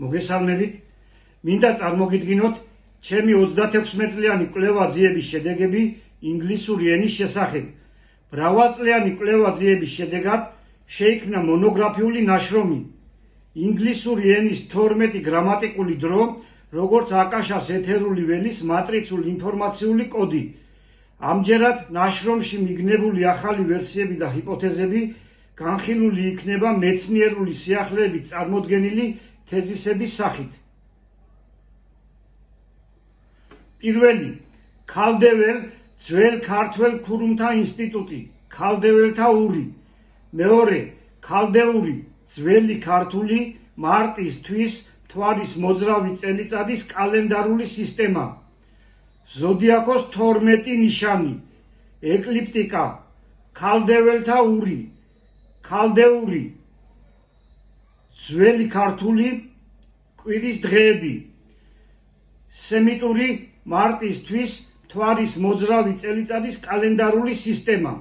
მოგესალმებით, მინდა წარმოგიდგინოთ ჩემი 36 კვლევა ძიების შედეგები ინგლისური ენის შესახებ. მრავალწლიანი კვლევა ძიების შედეგად შეიქმნა მონოგრაფიული ნაშრომი ინგლისური ენის 12 გრამატიკული დრო, როგორც აკაშას ეთერული ველის მატრიცული ინფორმაციული კოდი. ამჯერად ნაშრომში მიგნებული ახალი ვერსიები და ჰიპოთეზები განხილული იქნება მეცნიერული სიახლეებით წარმოდგენილი თეზისების სახით. პირველი, ქალდეվել ძველ ქართველ ქურუმთა ინსტიტუტი, ქალდეველთა ური. მეორე, ქალდეული ძველი ქართული მარტის თვის მთვარის მოძრავი წელიწადის კალენდარული სისტემა. ზოდიაქოს 12 ნიშანი, ეკლიპტიკა, ქალდეველთა ური, ქალდეული ძველი ქართული კვირის დღეები, სემიტური მარტის თვის მთვარის მოძრავი წელიწადის კალენდარული სისტემა.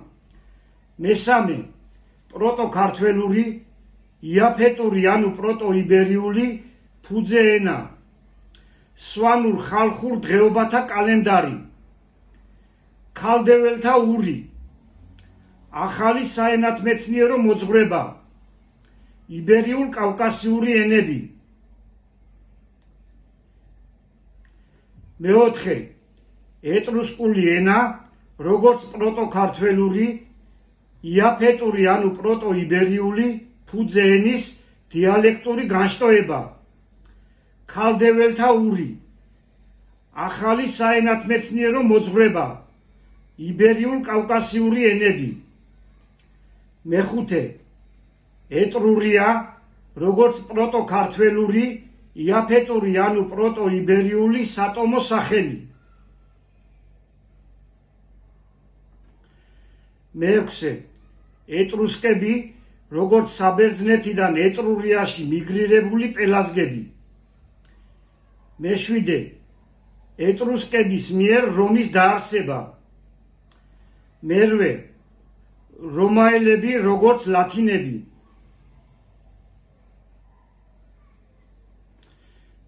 მესამე, პროტოქართველური, იაფეტური ანუ პროტოიბერიული ფუძე ენა, სვანურ ხალხურ დღეობათა კალენდარი, ქალდეველთა ური, ახალი საენათმეცნიერო მოძღვრება, იბერიულ-კავკასიური ენები. მეოთხე, ეტრუსკული ენა, როგორც პროტოქართველური, იაფეტური ანუ პროტოიბერიული ფუძე ენის დიალექტური განშტოება, ქალდეველთა ური, ახალი საენათმეცნიერო მოძღვრება, იბერიულ-კავკასიური ენები. მეხუთე, ეტრურია, როგორც პროტოქართველური, იაფეტური ანუ პროტოიბერიული სატომო სახელი. მეექვსე, ეტრუსკები, როგორც საბერძნეთიდან ეტრურიაში მიგრირებული პელაზგები. მეშვიდე, ეტრუსკების მიერ რომის დაარსება. მერვე, რომაელები როგორც ლათინები.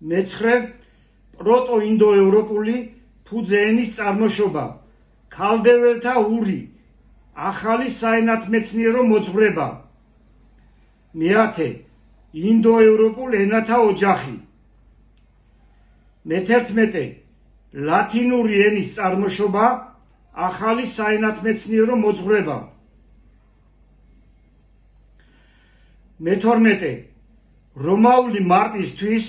მეცხრე, პროტოინდოევროპული ფუძე ენის წარმოშობა, ქალდეველთა ური, ახალი საენათმეცნიერო მოძღვრება. მეათე, ინდოევროპულ ენათა ოჯახი. მეთერთმეტე, ლათინური ენის წარმოშობა, ახალი საენათმეცნიერო მოძღვრება. მეთორმეტე, რომაული მარტის თვის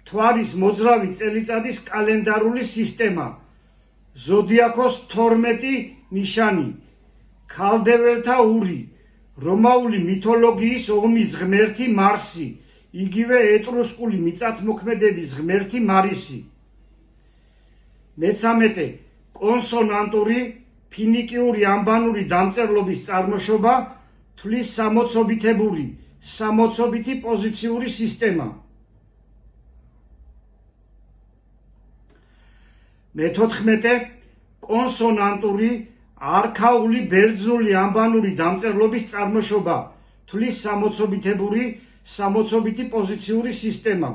მთვარის მოძრავი წელიწადის კალენდარული სისტემა, ზოდიაქოს 12 ნიშანი, ქალდეველთა ური, რომაული მითოლოგიის ომის ღმერთი მარსი, იგივე ეტრუსკული მიწათმოქმედების ღმერთი მარისი. მეცამეტე, კონსონანტური ფინიკიური ანბანური დამწერლობის წარმოშობა, თვლის სამოცობითებური, სამოცობითი პოზიციური სისტემა. მეთოთხმეტე, კონსონანტური არქაული ბერძნული ანბანური დამწერლობის წარმოშობა, თვლის სამოცობითებური, სამოცობითი პოზიციური სისტემა.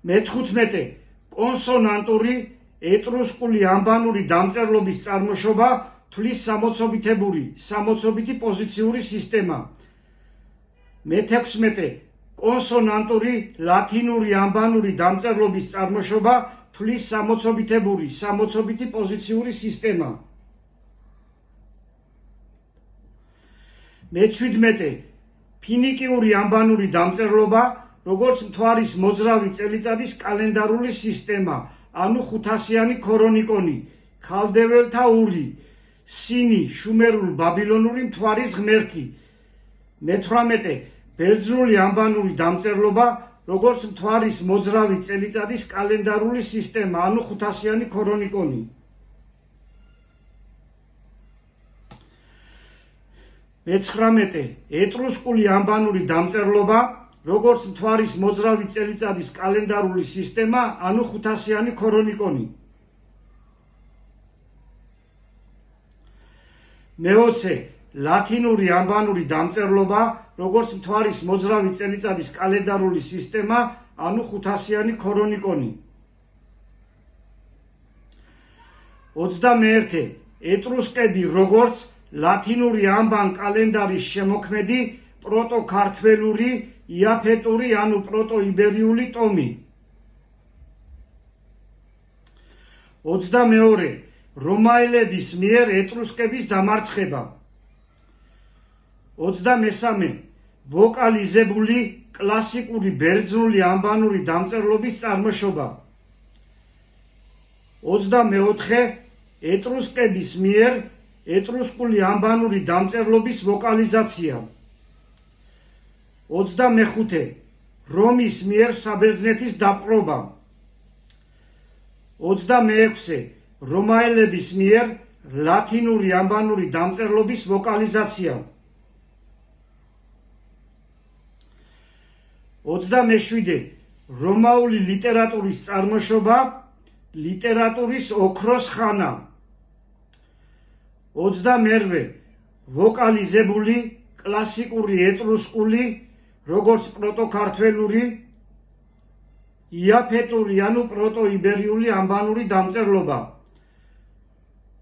მეთხუთმეტე, კონსონანტური ეტრუსკული ანბანური დამწერლობის წარმოშობა, თვლის სამოცობითებური, სამოცობითი პოზიციური სისტემა. მეთექვსმეტე, კონსონანტური ლათინური ანბანური დამწერლობის წარმოშობა, თვლის სამოცობითებური, სამოცობითი პოზიციური სისტემა. მეჩვიდმეტე, ფინიკიური ანბანური დამწერლობა, როგორც მთვარის მოძრავი წელიწადის კალენდარული სისტემა, ანუ 500-იანი ქრონიკონი, ქალდეველთა ური, სინი, შუმერულ ბაბილონური მთვარის ღმერთი. მე-18, ბერძნული ანბანური დამწერლობა, როგორც მთვარის მოძრავი წელიწადის კალენდარული სისტემა, ანუ 500-იანი ქრონიკონი. მე-19, ეტრუსკული ანბანური დამწერლობა, როგორც მთვარის მოძრავი წელიწადის კალენდარული სისტემა, ანუ 500-იანი ქრონიკონი. მე-20, ლათინური ანბანური დამწერლობა, როგორც მთვარის მოძრავი წელიწადის კალენდარული სისტემა, ანუ 500-იანი ქრონიკონი. 21. ეტრუსკები, როგორც ლათინური ანბან კალენდარის შემოქმედი, პროტო-ქართველური, იაფეტური ანუ პროტო-იბერიული ტომი. 22. რომაელების მიერ ეტრუსკების დამარცხება. 23. ვოკალიზებული კლასიკური ბერძნული ანბანური დამწერლობის წარმოშობა. 24. ეტრუსკების მიერ ეტრუსკული ანბანური დამწერლობის ვოკალიზაცია. 25. რომის მიერ საბერძნეთის დაპყრობა. 26. რომაელების მიერ ლათინური ანბანური დამწერლობის ვოკალიზაცია. 27. რომაული ლიტერატურის წარმოშობა, ლიტერატურის ოქროს ხანა. 28. ვოკალიზებული კლასიკური ეტრუსკული, როგორც პროტო-ქართველური, იაფეტური ანუ პროტო-იბერიული ანბანური დამწერლობა.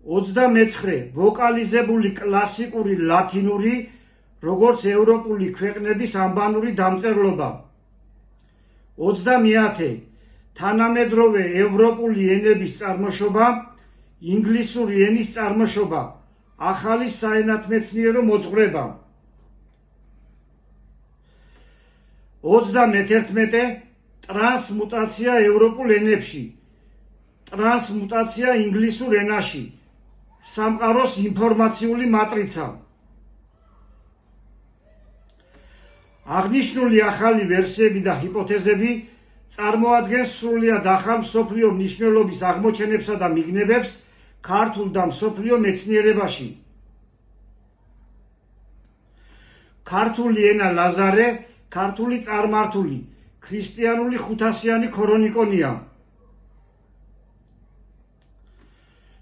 29. ვოკალიზებული კლასიკური ლათინური, როგორც ევროპული ქვეყნების ანბანური დამწერლობა. 30. თანამედროვე ევროპული ენების წარმოშობა, ინგლისური ენის წარმოშობა, ახალი საენათმეცნიერო მოძღვრება. 31. ტრანსმუტაცია ევროპულ ენებში, ტრანსმუტაცია ინგლისურ ენაში, სამყაროს ინფორმაციული მატრიცა. აღნიშნული ახალი ვერსიები და ჰიპოთეზები წარმოადგენს სრულიად ახალ მსოფლიო მნიშვნელობის აღმოჩენებსა და მიგნებებს ქართულ და მსოფლიო მეცნიერებაში. ქართული ენა ლაზარე, ქართული წარმართული, ქრისტიანული 500-იანი ქრონიკონია.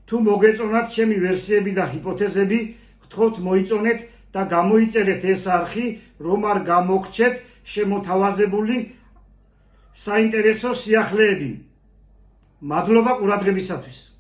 თუ მოგეწონათ ჩემი ვერსიები და ჰიპოთეზები, გთხოვთ მოიწონეთ და გამოიწერეთ ეს არხი, რომ არ გამოგრჩეთ შემოთავაზებული საინტერესო სიახლეები. მადლობა ყურადღებისათვის.